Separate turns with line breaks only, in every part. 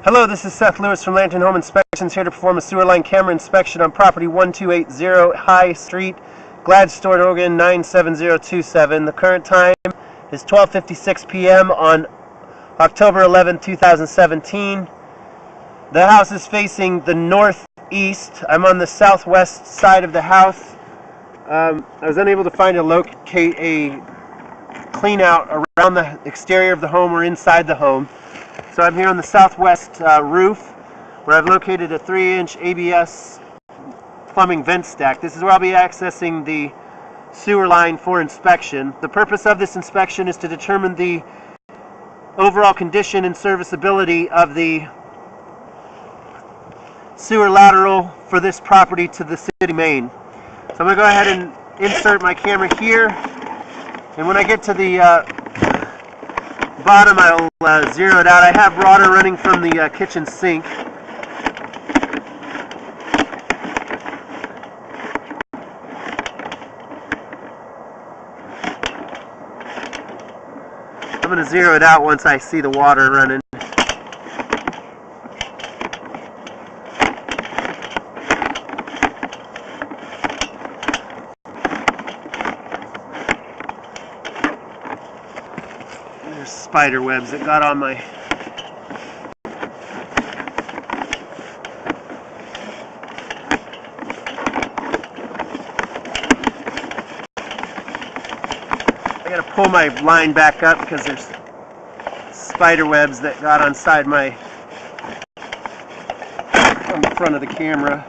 Hello, this is Seth Lewis from Lantern Home Inspections, here to perform a sewer line camera inspection on property 1280 High Street, Gladstone, Oregon 97027. The current time is 12:56 p.m. on October 11, 2017. The house is facing the northeast. I'm on the southwest side of the house. I was unable to locate a clean out around the exterior of the home or inside the home. So I'm here on the southwest roof, where I've located a 3-inch ABS plumbing vent stack. This is where I'll be accessing the sewer line for inspection. The purpose of this inspection is to determine the overall condition and serviceability of the sewer lateral for this property to the city main. So I'm going to go ahead and insert my camera here, and when I get to the bottom, I'll zero it out. I have water running from the kitchen sink. I'm going to zero it out once I see the water running. There's spider webs that got on my I gotta pull my line back up because there's spider webs that got on the front of the camera.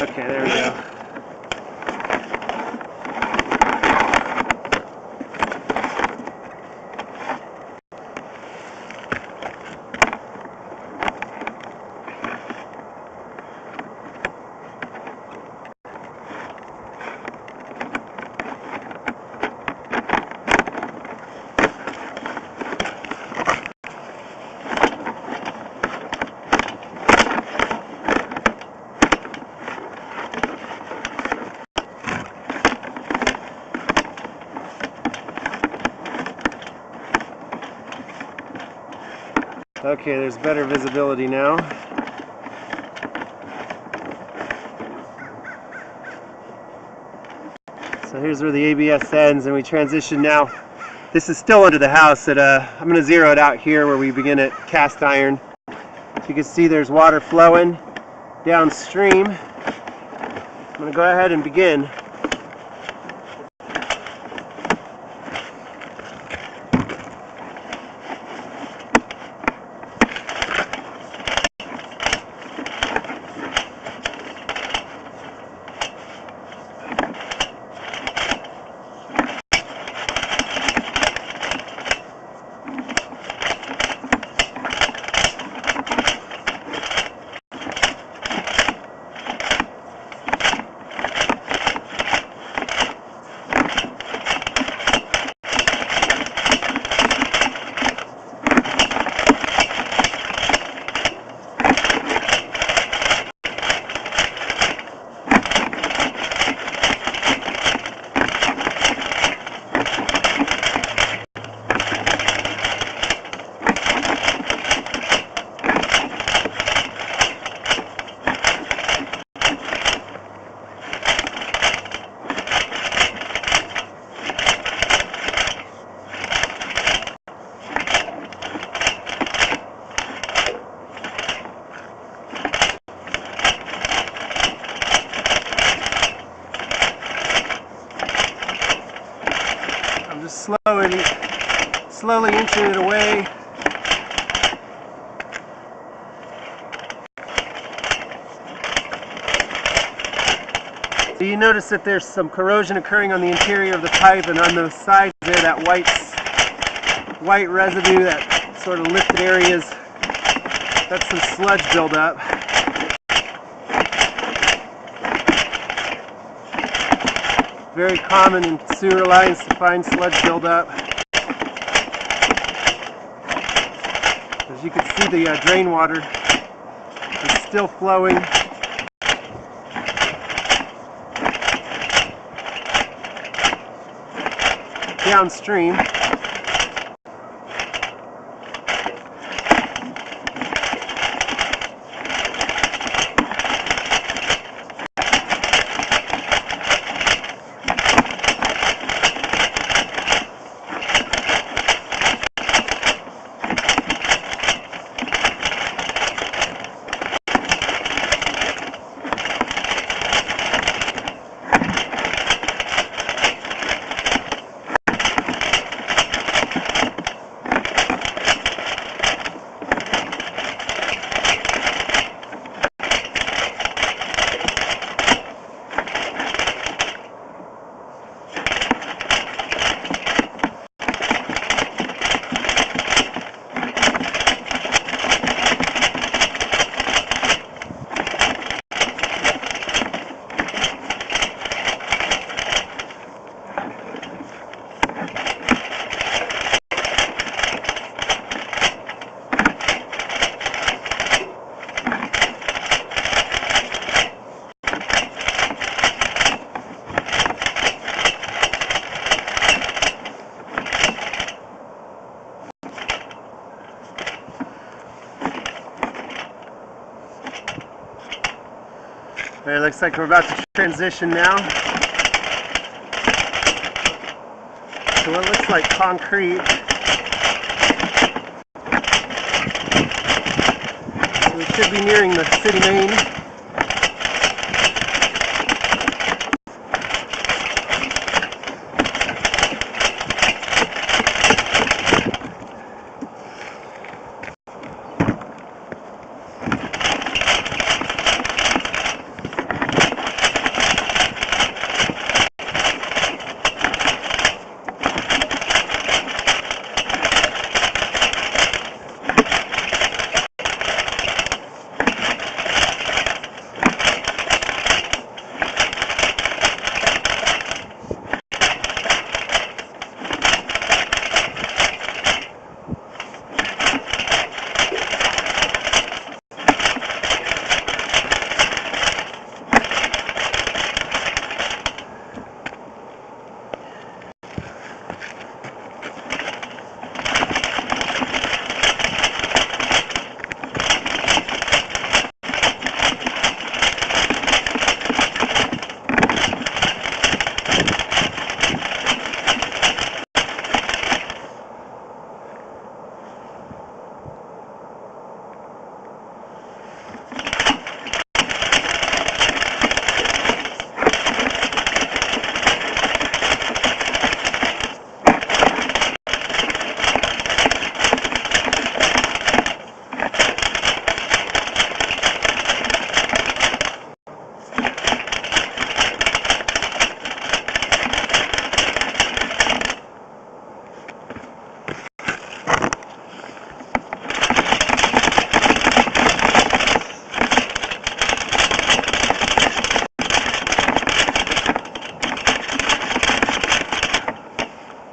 Okay, there we go. Okay, there's better visibility now. So here's where the ABS ends, and we transition now. This is still under the house. I'm going to zero it out here where we begin at cast iron. So you can see there's water flowing downstream. I'm going to go ahead and begin. Slowly inching it away. So you notice that there's some corrosion occurring on the interior of the pipe, and on those sides there, that white residue, that sort of lifted areas, that's some sludge buildup. Very common in sewer lines to find sludge buildup. As you can see, the drain water is still flowing. Downstream. It looks like we're about to transition now to what looks like concrete. So we should be nearing the city main.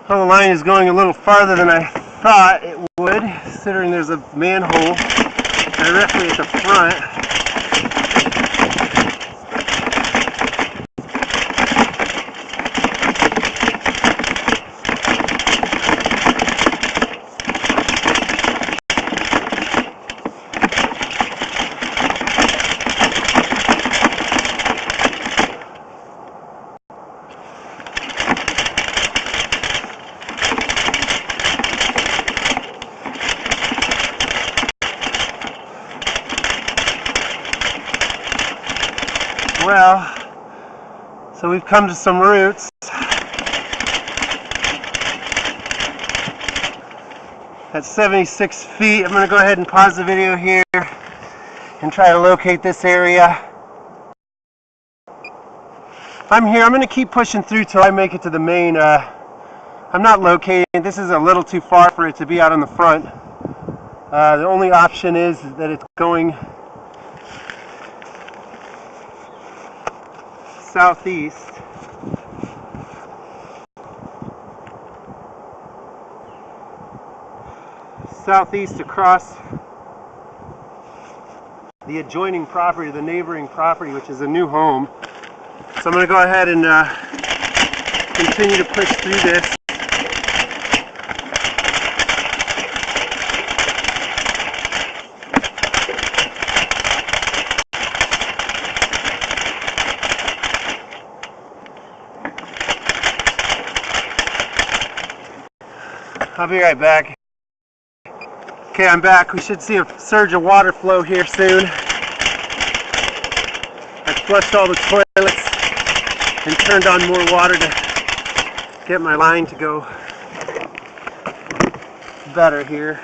Well, the line is going a little farther than I thought it would, considering there's a manhole directly at the front. Well, so we've come to some roots. At 76 feet, I'm going to go ahead and pause the video here and try to locate this area. I'm here. I'm going to keep pushing through till I make it to the main. I'm not locating. This is a little too far for it to be out on the front. The only option is that it's going southeast. Southeast across the adjoining property, the neighboring property, which is a new home. So I'm going to go ahead and continue to push through this. I'll be right back. Okay, I'm back. We should see a surge of water flow here soon. I flushed all the toilets and turned on more water to get my line to go better here.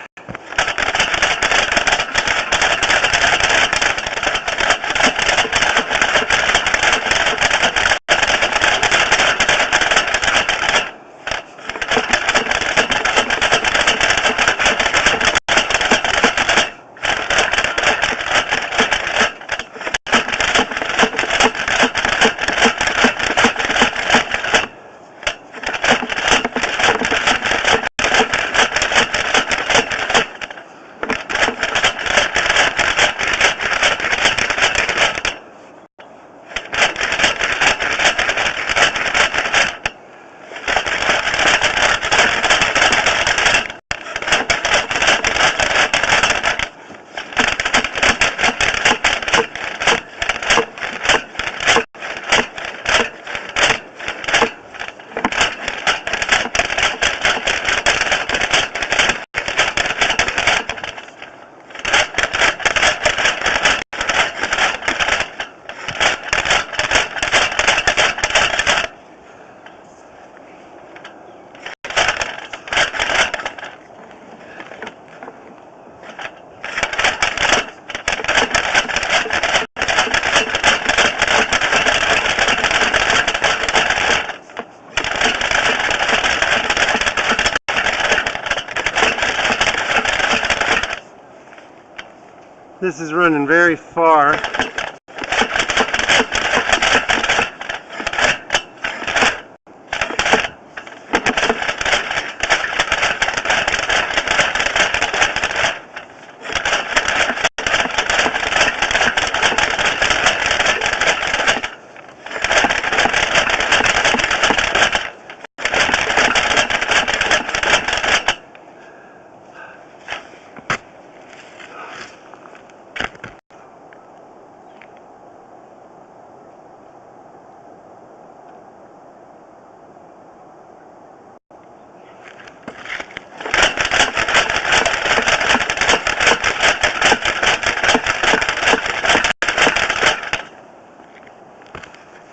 This is running very far.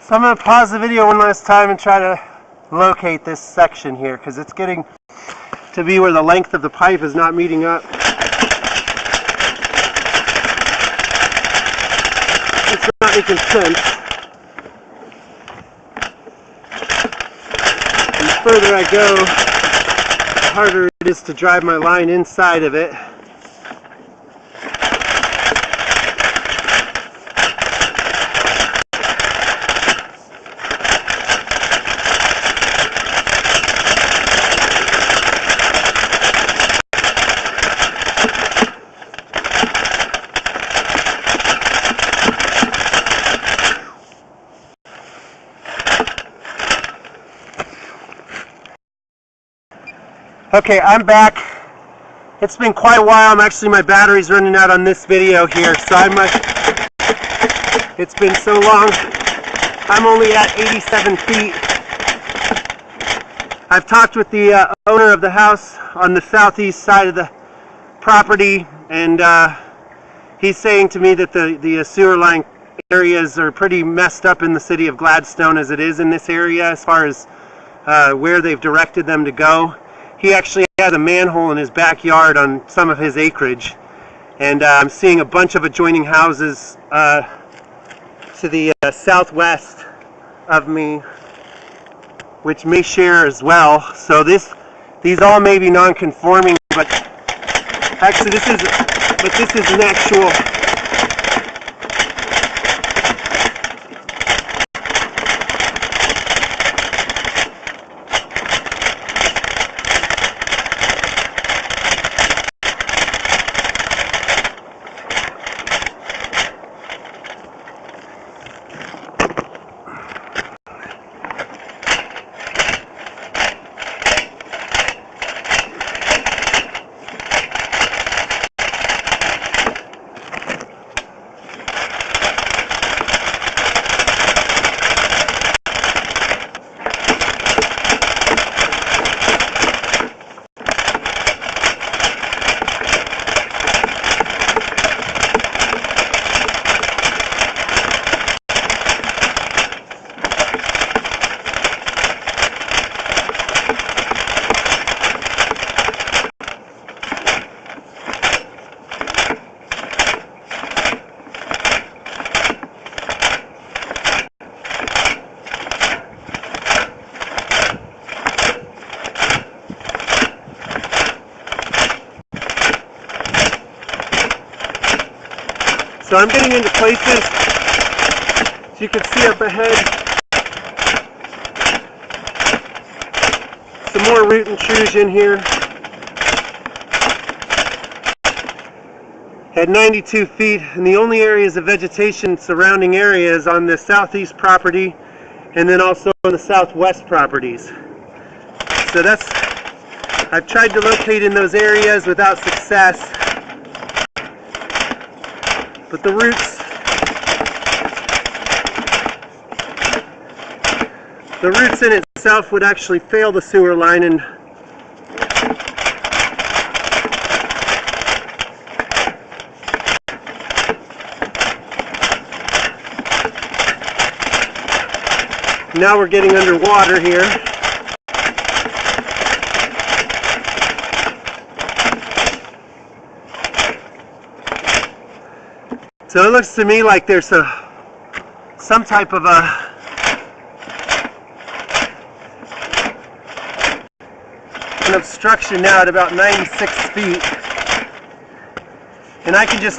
So I'm going to pause the video one last time and try to locate this section here, because it's getting to be where the length of the pipe is not meeting up. It's not making sense. And the further I go, the harder it is to drive my line inside of it. Okay, I'm back. It's been quite a while. My battery's running out on this video here, so it's been so long. I'm only at 87 feet. I've talked with the owner of the house on the southeast side of the property, and he's saying to me that the sewer line areas are pretty messed up in the city of Gladstone as it is in this area as far as where they've directed them to go. He actually has a manhole in his backyard on some of his acreage, and I'm seeing a bunch of adjoining houses to the southwest of me, which may share as well. So these all may be non-conforming, but actually this is an actual. So I'm getting into places, as you can see up ahead, some more root intrusion here. At 92 feet, and the only areas of vegetation surrounding areas on the southeast property and then also on the southwest properties. So I've tried to locate in those areas without success. But the roots in itself would actually fail the sewer line, and now we're getting underwater here. So it looks to me like there's some type of an obstruction now at about 96 feet. And I can just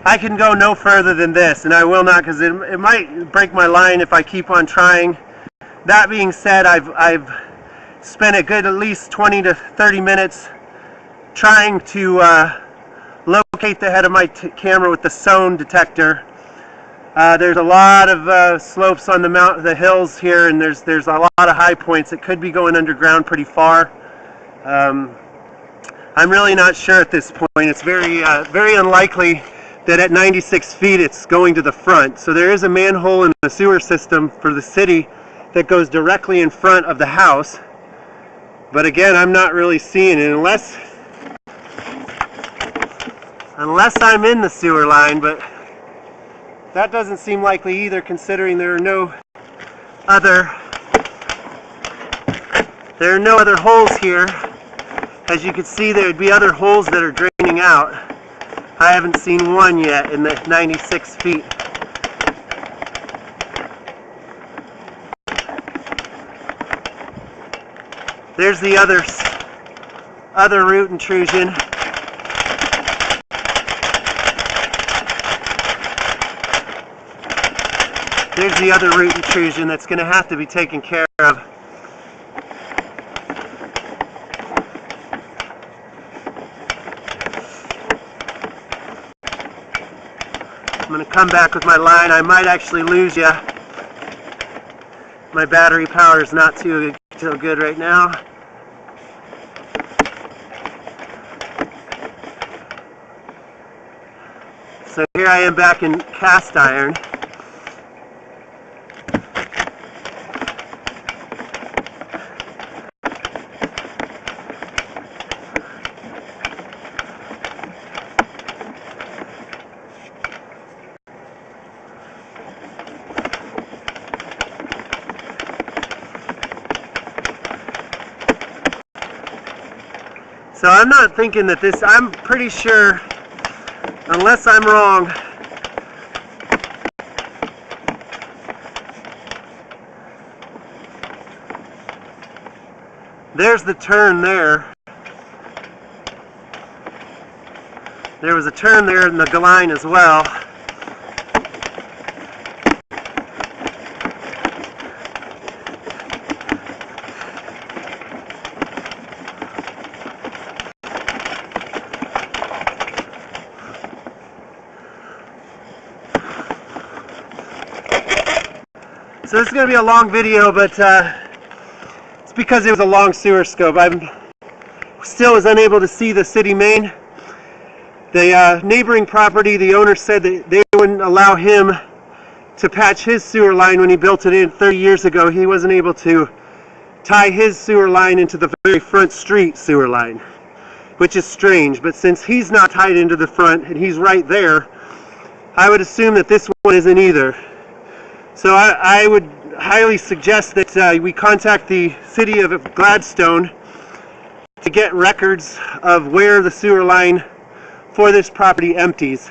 I can go no further than this, and I will not, because it might break my line if I keep on trying. That being said, I've spent a good at least 20 to 30 minutes trying to locate the head of my camera with the SON detector. There's a lot of slopes on the hills here, and there's a lot of high points. It could be going underground pretty far. I'm really not sure at this point. It's very unlikely that at 96 feet it's going to the front. So there is a manhole in the sewer system for the city that goes directly in front of the house. But again, I'm not really seeing it unless I'm in the sewer line, but that doesn't seem likely either, considering there are no other holes here. As you can see, there would be other holes that are draining out. I haven't seen one yet in the 96 feet. There's the other root intrusion. There's the other root intrusion that's going to have to be taken care of. I'm going to come back with my line. I might actually lose you. My battery power is not too good right now. So here I am back in cast iron. So I'm not thinking that this, I'm pretty sure, unless I'm wrong, there's the turn there. There was a turn there in the line as well. So this is going to be a long video, but it's because it was a long sewer scope. I still was unable to see the city main. The neighboring property, the owner said that they wouldn't allow him to patch his sewer line when he built it in 30 years ago. He wasn't able to tie his sewer line into the very front street sewer line, which is strange. But since he's not tied into the front and he's right there, I would assume that this one isn't either. So I would highly suggest that we contact the city of Gladstone to get records of where the sewer line for this property empties.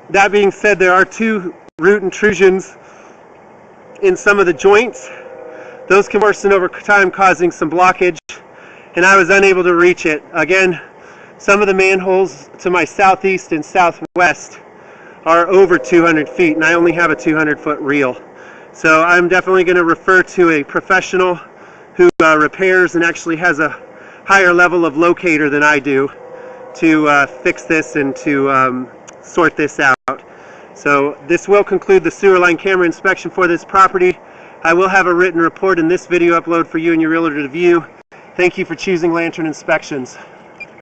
That being said, there are two root intrusions in some of the joints. Those can worsen over time, causing some blockage, and I was unable to reach it. Again, some of the manholes to my southeast and southwest are over 200 feet, and I only have a 200-foot reel. So I'm definitely going to refer to a professional who repairs and actually has a higher level of locator than I do to fix this and to sort this out. So this will conclude the sewer line camera inspection for this property. I will have a written report in this video upload for you and your realtor to view. Thank you for choosing Lantern Inspections.